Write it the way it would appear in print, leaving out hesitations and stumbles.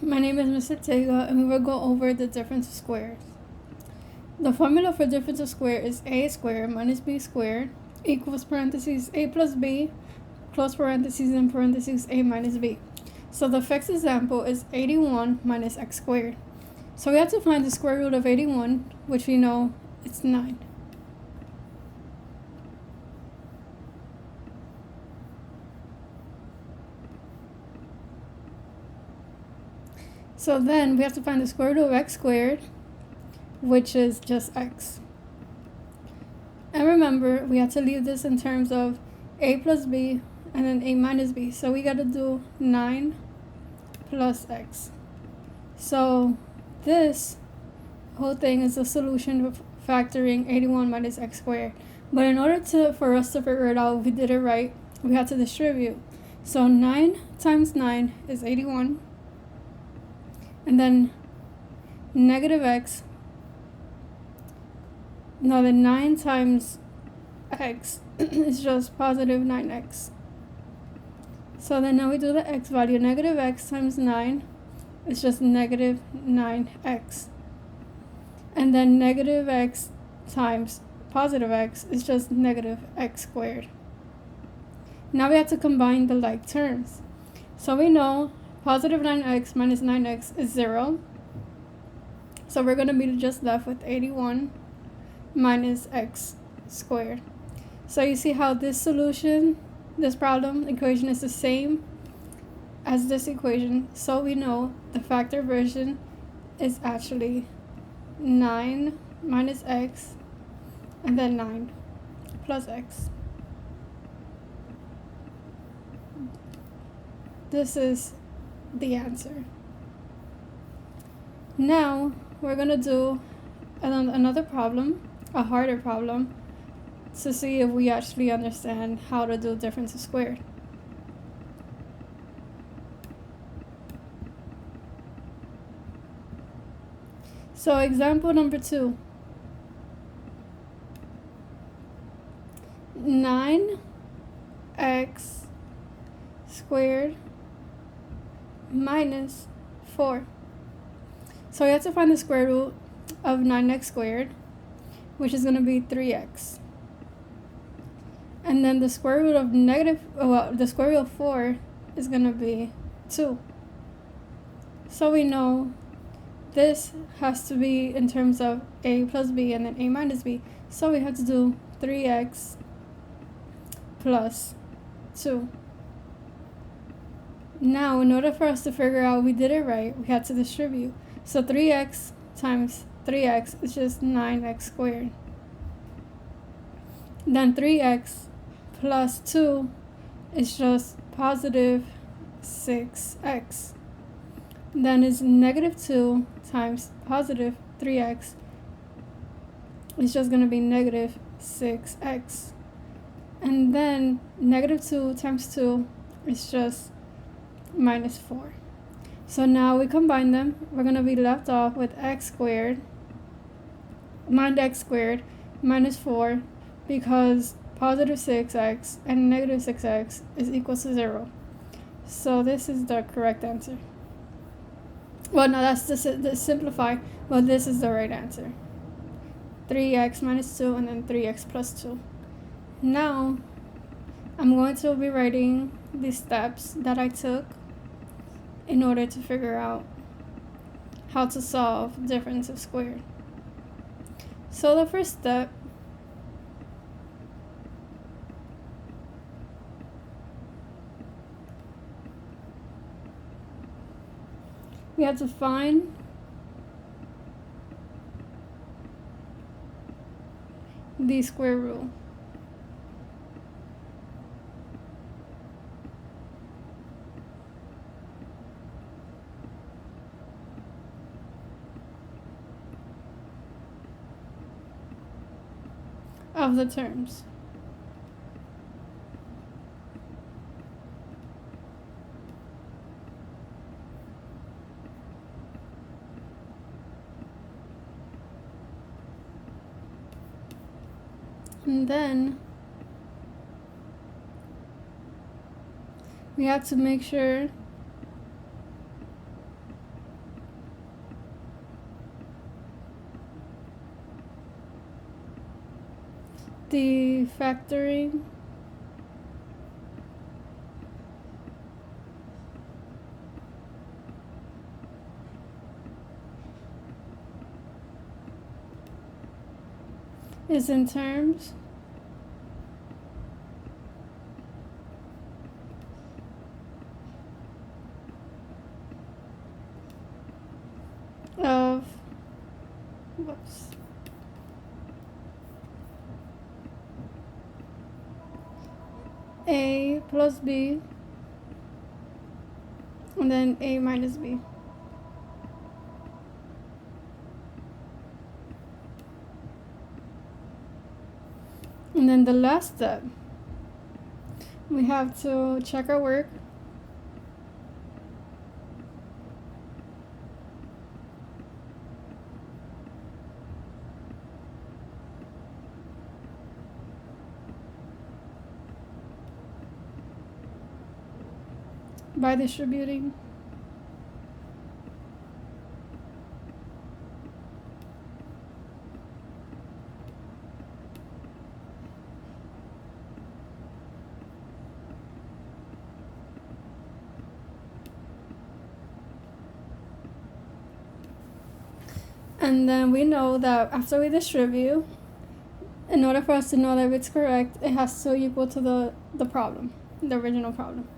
My name is Mr. Tega, and we will go over the difference of squares. The formula for difference of square is a squared minus b squared equals parentheses a plus b, close parentheses and parentheses a minus b. So the first example is 81 minus x squared. So we have to find the square root of 81, which we know it's 9. So then we have to find the square root of x squared, which is just x. And remember, we have to leave this in terms of a plus b and then a minus b. So we got to do 9 plus x. So this whole thing is a solution of factoring 81 minus x squared. But in order for us to figure it out if we did it right, we have to distribute. So 9 times 9 is 81. And then negative x, now the 9 times x is just positive 9x. So then now we do the x value. Negative x times 9 is just negative 9x. And then negative x times positive x is just negative x squared. Now we have to combine the like terms. So we know positive 9x minus 9x is 0. So we're going to be just left with 81 minus x squared. So you see how this problem equation is the same as this equation. So we know the factor version is actually 9 minus x and then 9 plus x. This is the answer. Now we're going to do another problem, a harder problem, to see if we actually understand how to do difference of squared. So example number 2. 9x squared minus 4. So we have to find the square root of 9x squared, which is going to be 3x. And then the square root of the square root of 4 is going to be 2. So we know this has to be in terms of a plus b and then a minus b. So we have to do 3x plus 2. Now, in order for us to figure out we did it right, we had to distribute. So 3x times 3x is just 9x squared. Then 3x plus 2 is just positive 6x. Then is negative 2 times positive 3x is just going to be negative 6x. And then negative 2 times 2 is just minus 4. So now we combine them. We're going to be left off with x squared minus 4, because positive 6x and negative 6x is equal to 0. So this is the correct answer. Well, no, that's the simplified, but this is the right answer. 3x minus 2 and then 3x plus 2. Now, I'm going to be writing the steps that I took in order to figure out how to solve difference of squared. So the first step, we have to find the square root. Of the terms. And then we have to make sure the factoring is in terms of A plus B and then A minus B. And then the last step, we have to check our work. By distributing. And then we know that after we distribute, in order for us to know that it's correct, it has to equal to the problem, the original problem.